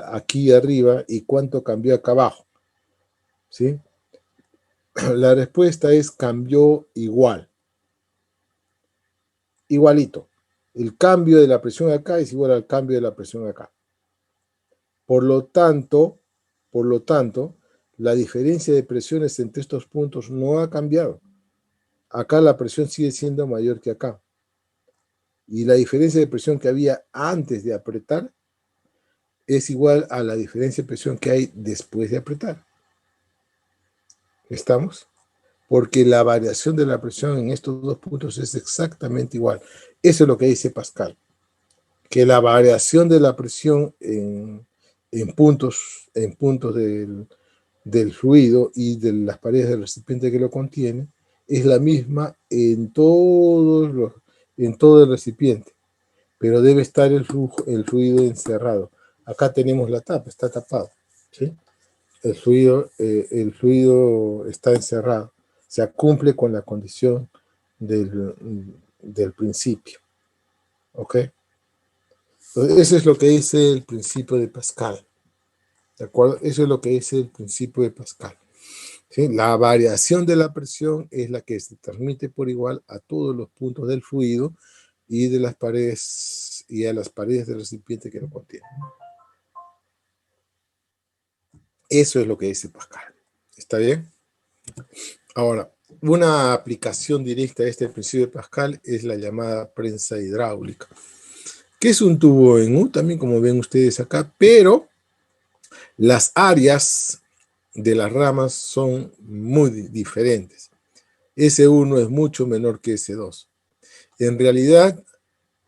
aquí arriba y cuánto cambió acá abajo, ¿sí? La respuesta es cambió igual, igualito. El cambio de la presión acá es igual al cambio de la presión acá. Por lo tanto, la diferencia de presiones entre estos puntos no ha cambiado. Acá la presión sigue siendo mayor que acá. Y la diferencia de presión que había antes de apretar es igual a la diferencia de presión que hay después de apretar. ¿Estamos? Porque la variación de la presión en estos dos puntos es exactamente igual. Eso es lo que dice Pascal. Que la variación de la presión en puntos del fluido y de las paredes del recipiente que lo contiene es la misma en todo el recipiente, pero debe estar el fluido encerrado. Acá tenemos la tapa, está tapado, ¿sí? El fluido está encerrado, o sea, cumple con la condición del principio, ¿ok? Entonces, eso es lo que dice el principio de Pascal, ¿de acuerdo? Eso es lo que dice el principio de Pascal. ¿Sí? La variación de la presión es la que se transmite por igual a todos los puntos del fluido y de las paredes y a las paredes del recipiente que lo contiene. Eso es lo que dice Pascal. ¿Está bien? Ahora, una aplicación directa de este principio de Pascal es la llamada prensa hidráulica, que es un tubo en U también, como ven ustedes acá, pero las áreas de las ramas son muy diferentes. S1 es mucho menor que S2. En realidad,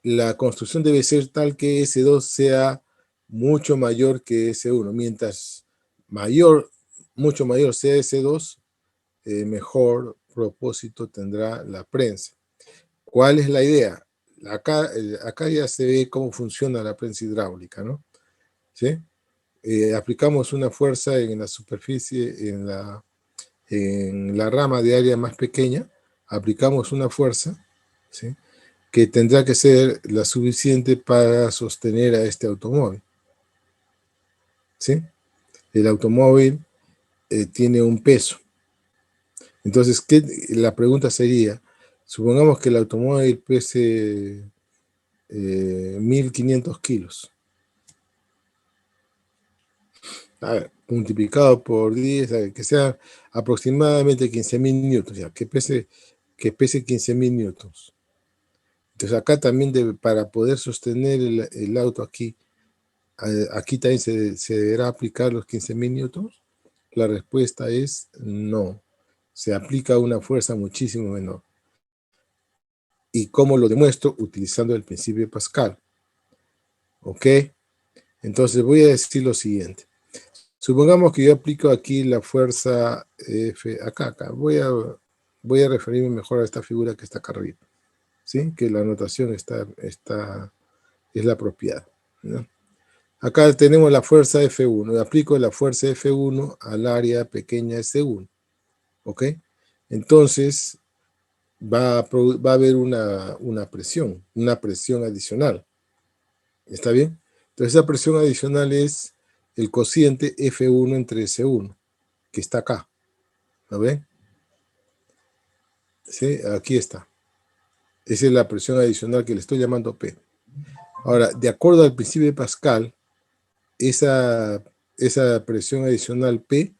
la construcción debe ser tal que S2 sea mucho mayor que S1. Mientras mucho mayor sea S2, mejor propósito tendrá la prensa. ¿Cuál es la idea? Acá ya se ve cómo funciona la prensa hidráulica, ¿no? ¿Sí? Aplicamos una fuerza en la superficie, en la rama de área más pequeña, aplicamos una fuerza, ¿sí?, que tendrá que ser la suficiente para sostener a este automóvil, ¿sí? El automóvil tiene un peso. Entonces, la pregunta sería, supongamos que el automóvil pese 1500 kilos. A ver, multiplicado por 10, que sea aproximadamente 15.000 newtons, ya, que pese 15.000 newtons. Entonces acá también para poder sostener el auto aquí también se deberá aplicar los 15.000 newtons. La respuesta es no. Se aplica una fuerza muchísimo menor. ¿Y cómo lo demuestro? Utilizando el principio de Pascal. ¿Ok? Entonces voy a decir lo siguiente. Supongamos que yo aplico aquí la fuerza F, acá. Voy a referirme mejor a esta figura que está acá arriba, ¿sí? Que la notación es la apropiada, ¿no? Acá tenemos la fuerza F1. Aplico la fuerza F1 al área pequeña S1, ¿ok? Entonces va a haber una presión adicional, ¿está bien? Entonces esa presión adicional es el cociente F1 entre S1, que está acá, ¿lo ven? ¿Sí? Aquí está. Esa es la presión adicional que le estoy llamando P. Ahora, de acuerdo al principio de Pascal, esa presión adicional P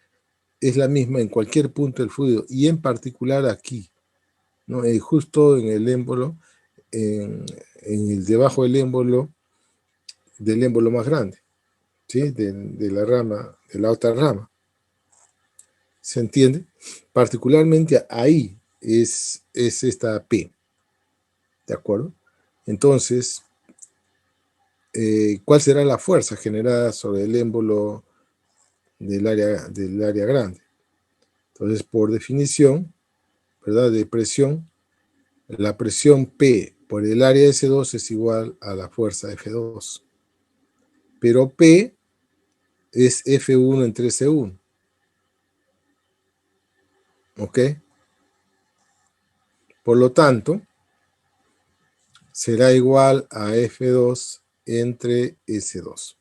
es la misma en cualquier punto del fluido, y en particular aquí, ¿no? Justo en el émbolo, debajo del émbolo más grande, ¿sí? De la rama, de la otra rama. ¿Se entiende? Particularmente ahí es esta P. ¿De acuerdo? Entonces, ¿cuál será la fuerza generada sobre el émbolo del área grande? Entonces, por definición, ¿verdad?, de presión, la presión P por el área S2 es igual a la fuerza F2. Pero P es F1 entre S1. ¿Ok? Por lo tanto, será igual a F2 entre S2.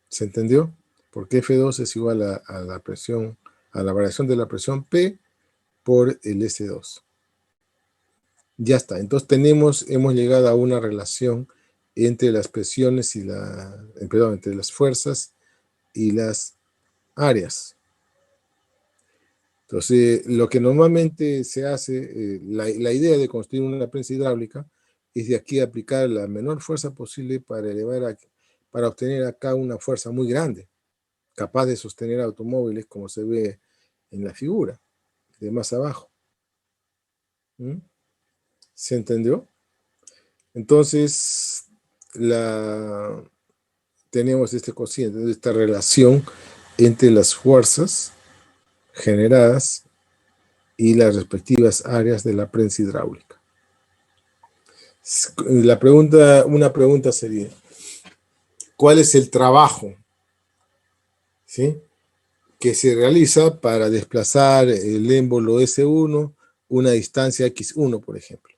¿Se entendió? Porque F2 es igual a la presión, a la variación de la presión P por el S2. Ya está. Entonces hemos llegado a una relación entre las presiones y perdón, entre las fuerzas y las áreas. Entonces, lo que normalmente se hace, la idea de construir una prensa hidráulica es de aquí aplicar la menor fuerza posible para obtener acá una fuerza muy grande, capaz de sostener automóviles como se ve en la figura, de más abajo. ¿Mm? ¿Se entendió? Entonces, tenemos este cociente, esta relación entre las fuerzas generadas y las respectivas áreas de la prensa hidráulica. Una pregunta sería, ¿cuál es el trabajo, ¿sí?, que se realiza para desplazar el émbolo S1 una distancia X1, por ejemplo?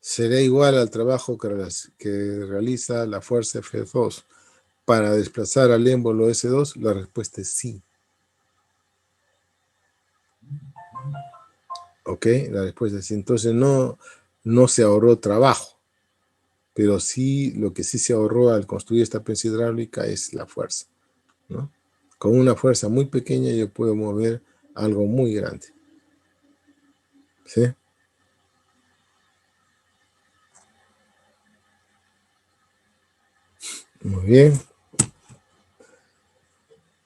¿Será igual al trabajo que realiza la fuerza F2 para desplazar al émbolo S2? La respuesta es sí. ¿Ok? La respuesta es sí. Entonces no se ahorró trabajo, pero sí, lo que sí se ahorró al construir esta prensa hidráulica es la fuerza, ¿no? Con una fuerza muy pequeña yo puedo mover algo muy grande. ¿Sí? Muy bien.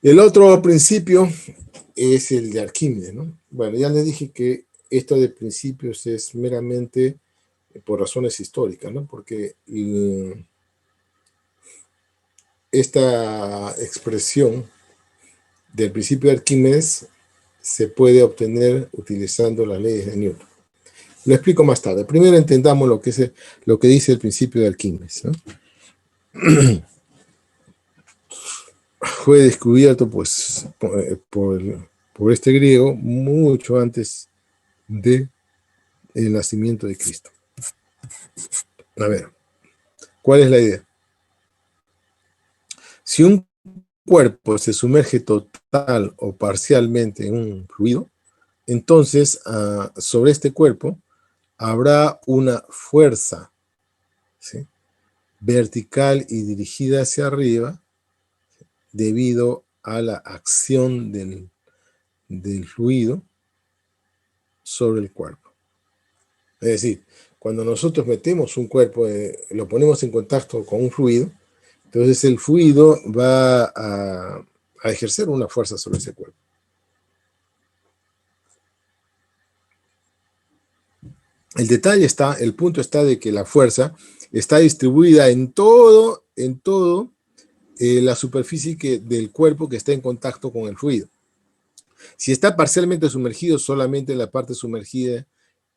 El otro principio es el de Arquímedes, ¿no? Bueno, ya les dije que esto de principios es meramente por razones históricas, ¿no? Porque esta expresión del principio de Arquímedes se puede obtener utilizando las leyes de Newton. Lo explico más tarde. Primero entendamos lo que dice el principio de Arquímedes, ¿no? Fue descubierto pues por este griego mucho antes del nacimiento de Cristo. A ver, ¿cuál es la idea? Si un cuerpo se sumerge total o parcialmente en un fluido, entonces sobre este cuerpo habrá una fuerza, ¿sí?, vertical y dirigida hacia arriba debido a la acción del fluido sobre el cuerpo. Es decir, cuando nosotros metemos un cuerpo, lo ponemos en contacto con un fluido, entonces el fluido va a ejercer una fuerza sobre ese cuerpo. El punto está de que la fuerza está distribuida en todo la superficie del cuerpo que está en contacto con el fluido. Si está parcialmente sumergido, solamente la parte sumergida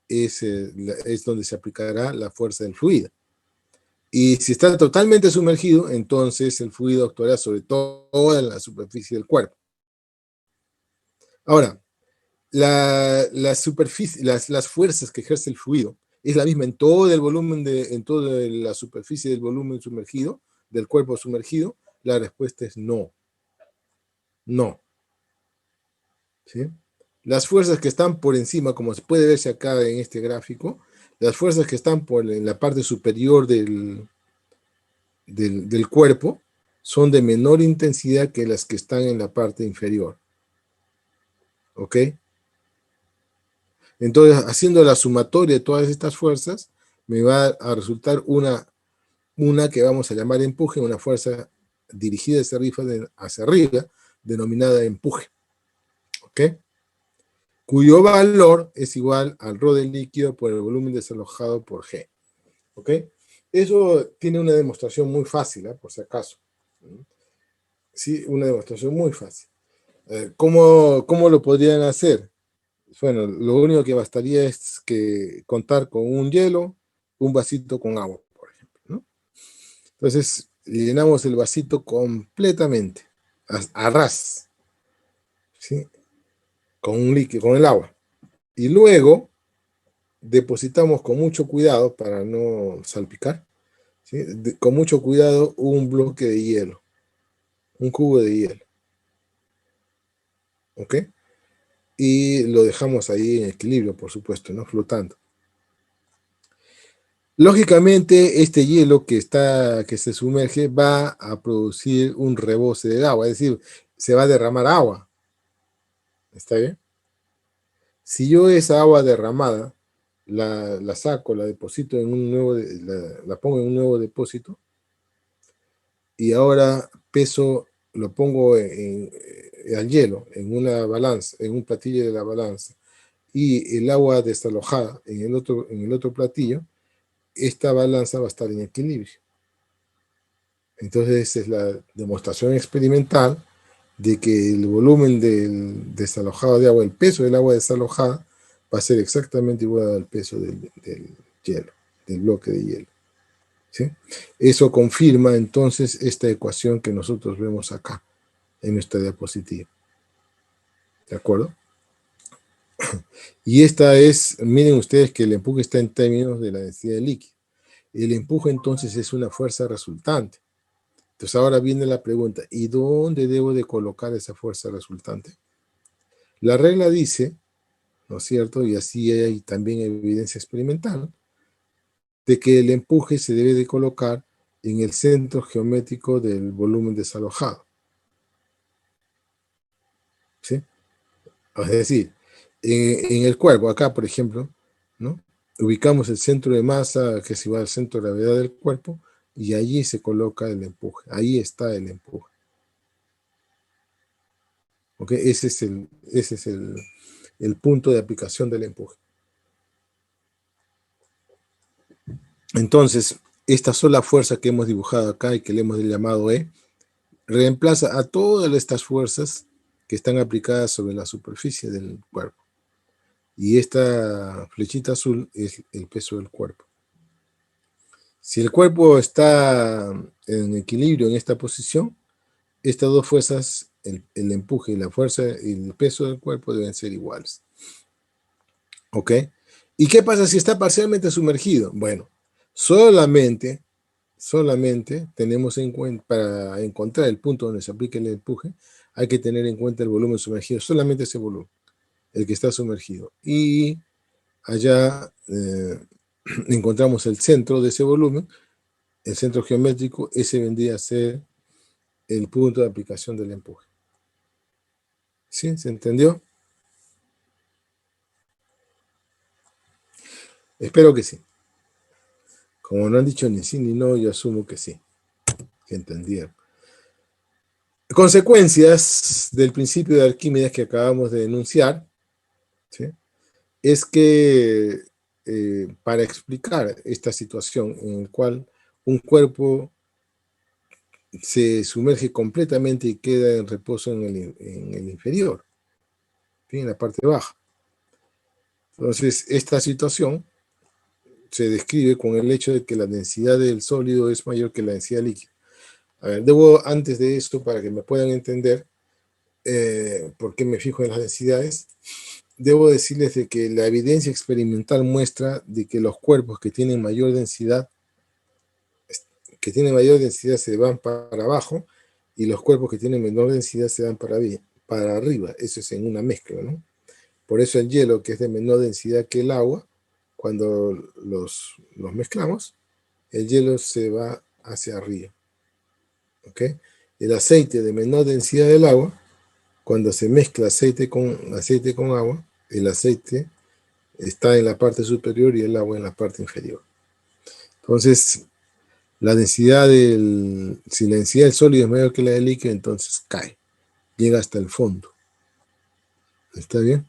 es donde se aplicará la fuerza del fluido. Y si está totalmente sumergido, entonces el fluido actuará sobre toda la superficie del cuerpo. Ahora, las fuerzas que ejerce el fluido es la misma en todo el volumen, en toda la superficie del volumen sumergido, del cuerpo sumergido. La respuesta es no. No. ¿Sí? Las fuerzas que están por encima, como se puede verse acá en este gráfico, las fuerzas que están en la parte superior del cuerpo son de menor intensidad que las que están en la parte inferior. ¿Ok? Entonces, haciendo la sumatoria de todas estas fuerzas, me va a resultar una que vamos a llamar empuje, una fuerza dirigida hacia arriba, denominada empuje. ¿Ok? Cuyo valor es igual al ρ del líquido por el volumen desalojado por G. ¿Ok? Eso tiene una demostración muy fácil, por si acaso. Sí, una demostración muy fácil. ¿Cómo lo podrían hacer? Bueno, lo único que bastaría es contar con un hielo, un vasito con agua, por ejemplo, ¿no? Entonces, llenamos el vasito completamente, a ras, ¿sí?, con un líquido, con el agua. Y luego depositamos con mucho cuidado para no salpicar, ¿sí?, con mucho cuidado un bloque de hielo. un cubo de hielo, ¿ok? Y lo dejamos ahí en equilibrio, por supuesto, ¿no? Flotando. Lógicamente, este hielo que se sumerge va a producir un rebose del agua, es decir, se va a derramar agua. ¿Está bien? Si yo esa agua derramada la saco, la deposito en un nuevo, la pongo en un nuevo depósito y ahora lo pongo al hielo, en una balanza, en un platillo de la balanza, y el agua desalojada en el otro platillo, esta balanza va a estar en equilibrio. Entonces, esa es la demostración experimental de que el volumen del desalojado de agua, el peso del agua desalojada, va a ser exactamente igual al peso del hielo, del bloque de hielo. ¿Sí? Eso confirma entonces esta ecuación que nosotros vemos acá en nuestra diapositiva. ¿De acuerdo? Y esta es, miren ustedes que el empuje está en términos de la densidad de líquido. El empuje entonces es una fuerza resultante. Entonces ahora viene la pregunta, ¿y dónde debo de colocar esa fuerza resultante? La regla dice, ¿no es cierto? Y así hay también evidencia experimental, de que el empuje se debe de colocar en el centro geométrico del volumen desalojado. ¿Sí? Es decir, en el cuerpo, acá por ejemplo, ¿no? Ubicamos el centro de masa, que es igual al centro de gravedad del cuerpo, y allí se coloca el empuje, ahí está el empuje. ¿Ok? Ese es el punto de aplicación del empuje. Entonces, esta sola fuerza que hemos dibujado acá y que le hemos llamado E, reemplaza a todas estas fuerzas que están aplicadas sobre la superficie del cuerpo. Y esta flechita azul es el peso del cuerpo. Si el cuerpo está en equilibrio en esta posición, estas dos fuerzas, el empuje y la fuerza y el peso del cuerpo deben ser iguales. ¿Ok? ¿Y qué pasa si está parcialmente sumergido? Bueno, solamente tenemos en cuenta, para encontrar el punto donde se aplique el empuje, hay que tener en cuenta el volumen sumergido, solamente ese volumen, el que está sumergido. Y allá encontramos el centro de ese volumen, el centro geométrico, ese vendría a ser el punto de aplicación del empuje. ¿Sí? ¿Se entendió? Espero que sí. Como no han dicho ni sí ni no, yo asumo que sí, que entendieron. Consecuencias del principio de Arquímedes que acabamos de enunciar, ¿sí? Es que para explicar esta situación en la cual un cuerpo se sumerge completamente y queda en reposo en el inferior, ¿sí? En la parte baja. Entonces, esta situación se describe con el hecho de que la densidad del sólido es mayor que la densidad del líquido. A ver, antes de esto, para que me puedan entender por qué me fijo en las densidades, debo decirles de que la evidencia experimental muestra de que los cuerpos que tienen mayor densidad se van para abajo y los cuerpos que tienen menor densidad se van para arriba. Eso es en una mezcla, ¿no? Por eso el hielo, que es de menor densidad que el agua, cuando los mezclamos, el hielo se va hacia arriba. ¿Ok? El aceite de menor densidad del agua, cuando se mezcla aceite con agua, el aceite está en la parte superior y el agua en la parte inferior. Entonces, si la densidad del sólido es mayor que la del líquido, entonces cae, llega hasta el fondo. ¿Está bien?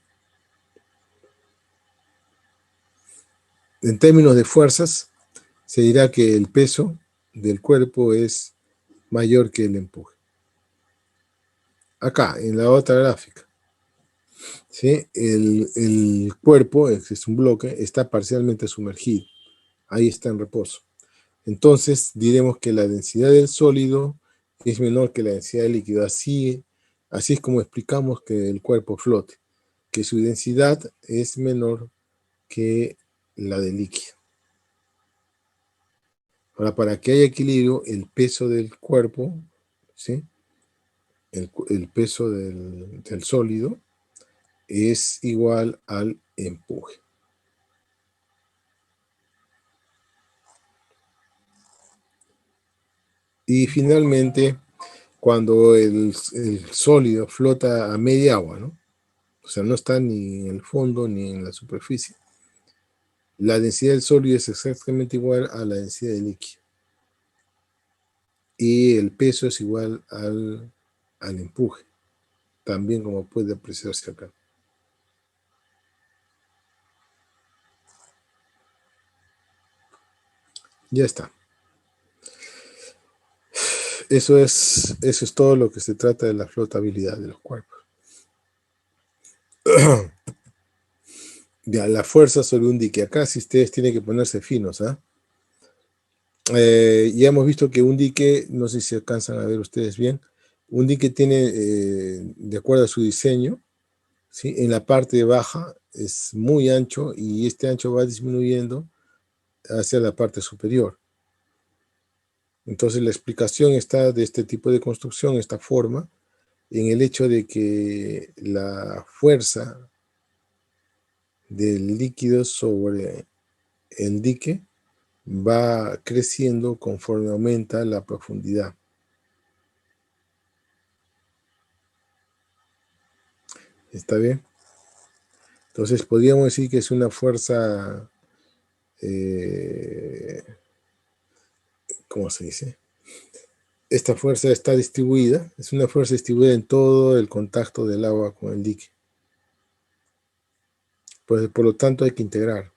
En términos de fuerzas, se dirá que el peso del cuerpo es mayor que el empuje. Acá, en la otra gráfica, ¿sí? El cuerpo, es un bloque, está parcialmente sumergido. Ahí está en reposo. Entonces, diremos que la densidad del sólido es menor que la densidad del líquido. Así es como explicamos que el cuerpo flote, que su densidad es menor que la del líquido. Ahora, para que haya equilibrio, el peso del cuerpo, ¿sí?, el peso del sólido es igual al empuje. Y finalmente, cuando el sólido flota a media agua, ¿no? O sea, no está ni en el fondo ni en la superficie, la densidad del sólido es exactamente igual a la densidad del líquido. Y el peso es igual al empuje, también como puede apreciarse acá. Ya está. Eso es todo lo que se trata de la flotabilidad de los cuerpos. Ya, la fuerza sobre un dique. Acá si ustedes tienen que ponerse finos, ¿ah? Ya hemos visto que un dique, no sé si alcanzan a ver ustedes bien, un dique tiene, de acuerdo a su diseño, ¿sí? En la parte baja es muy ancho y este ancho va disminuyendo hacia la parte superior. Entonces la explicación está de este tipo de construcción, esta forma, en el hecho de que la fuerza del líquido sobre el dique va creciendo conforme aumenta la profundidad. ¿Está bien? Entonces podríamos decir que es una fuerza, ¿cómo se dice? Esta fuerza está distribuida, es una fuerza distribuida en todo el contacto del agua con el dique. Pues, por lo tanto hay que integrar.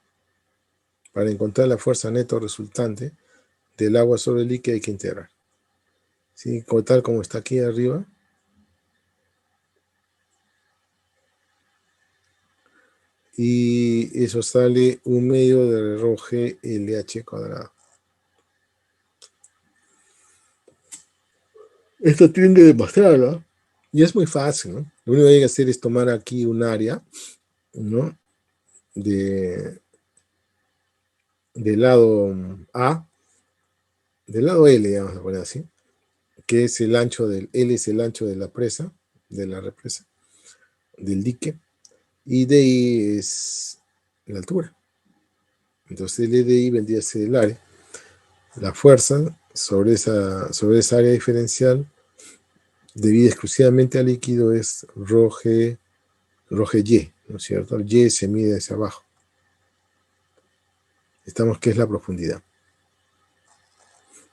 Para encontrar la fuerza neta resultante del agua sobre el dique hay que integrar. ¿Sí? Tal como está aquí arriba. Y eso sale 1/2 de rho g LH cuadrado. Esto tienen que demostrarlo. Y es muy fácil, ¿no? Lo único que hay que hacer es tomar aquí un área, ¿no? Del lado A, del lado L, vamos a poner así, que es el ancho del L, es el ancho de la presa, de la represa, del dique, y de ahí es la altura. Entonces L de ahí vendría a ser el área. La fuerza sobre esa área diferencial, debida exclusivamente al líquido, es rho G Y, ¿no es cierto? El Y se mide hacia abajo. Estamos que es la profundidad.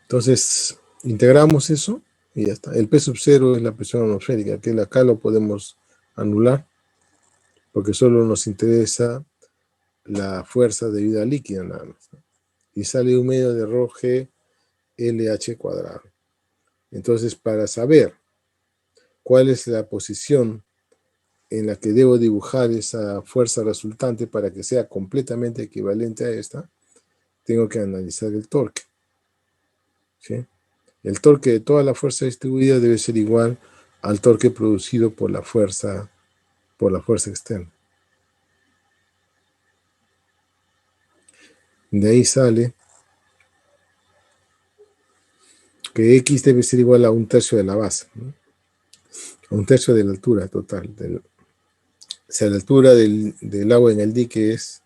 Entonces, integramos eso y ya está. El P sub 0 es la presión atmosférica, que acá lo podemos anular, porque solo nos interesa la fuerza debida al líquido nada más, ¿no? Y sale 1/2 de rho G LH cuadrado. Entonces, para saber cuál es la posición en la que debo dibujar esa fuerza resultante para que sea completamente equivalente a esta, tengo que analizar el torque, ¿sí? El torque de toda la fuerza distribuida debe ser igual al torque producido por la fuerza externa. De ahí sale que X debe ser igual a 1/3 de la base, ¿no? A 1/3 de la altura total. O sea, la altura del agua en el dique es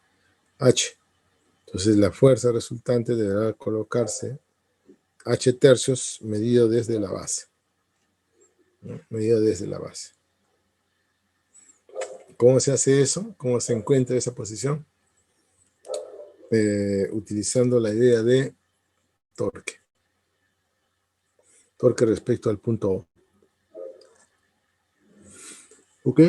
H. Entonces la fuerza resultante deberá colocarse H tercios medido desde la base, ¿no? Medido desde la base. ¿Cómo se hace eso? ¿Cómo se encuentra esa posición? Utilizando la idea de torque. Torque respecto al punto O. ¿Ok?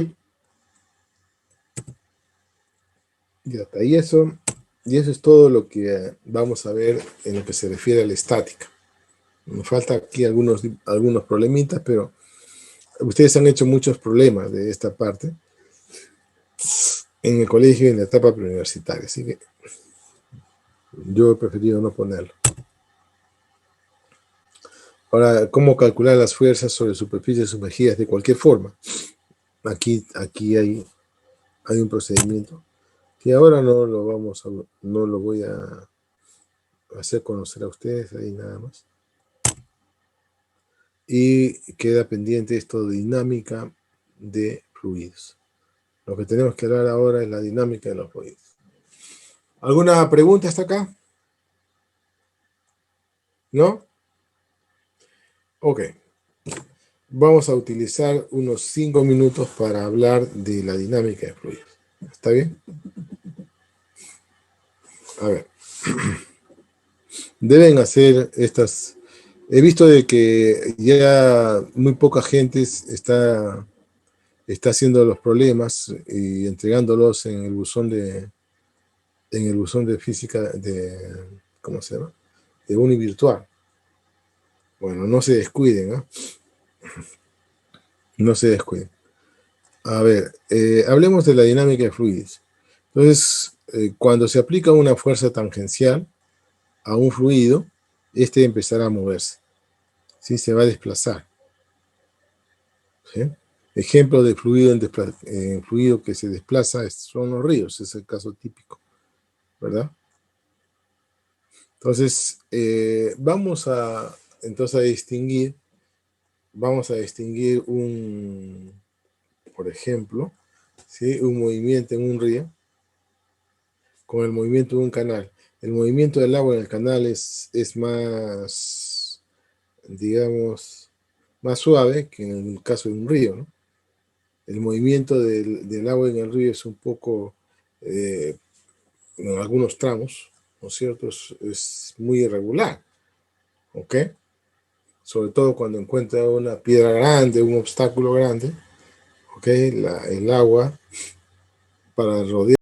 Y hasta ahí eso. Y eso es todo lo que vamos a ver en lo que se refiere a la estática. Nos falta aquí algunos problemitas, pero ustedes han hecho muchos problemas de esta parte en el colegio y en la etapa preuniversitaria, así que yo he preferido no ponerlo. Ahora, ¿cómo calcular las fuerzas sobre superficies sumergidas de cualquier forma? Aquí hay un procedimiento que ahora no lo voy a hacer conocer a ustedes ahí nada más. y queda pendiente esto de dinámica de fluidos. Lo que tenemos que hablar ahora es la dinámica de los fluidos. ¿Alguna pregunta hasta acá? ¿No? Ok. Vamos a utilizar unos 5 minutos para hablar de la dinámica de fluidos. ¿Está bien? A ver. Deben hacer estas... He visto de que ya muy poca gente está haciendo los problemas y entregándolos en el buzón de física de, ¿cómo se llama? De Univirtual. Bueno, no se descuiden, ¿no? No se descuiden. A ver, hablemos de la dinámica de fluidos. Entonces, cuando se aplica una fuerza tangencial a un fluido, este empezará a moverse, ¿sí? Se va a desplazar, ¿sí? Ejemplo de fluido en fluido que se desplaza son los ríos, es el caso típico, ¿verdad? Entonces, vamos a distinguir por ejemplo, ¿sí? Un movimiento en un río con el movimiento de un canal. El movimiento del agua en el canal es más, digamos, más suave que en el caso de un río, ¿no? El movimiento del agua en el río es un poco, en algunos tramos, ¿no es cierto? Es muy irregular, ¿ok? Sobre todo cuando encuentra una piedra grande, un obstáculo grande, ¿ok? El agua para rodear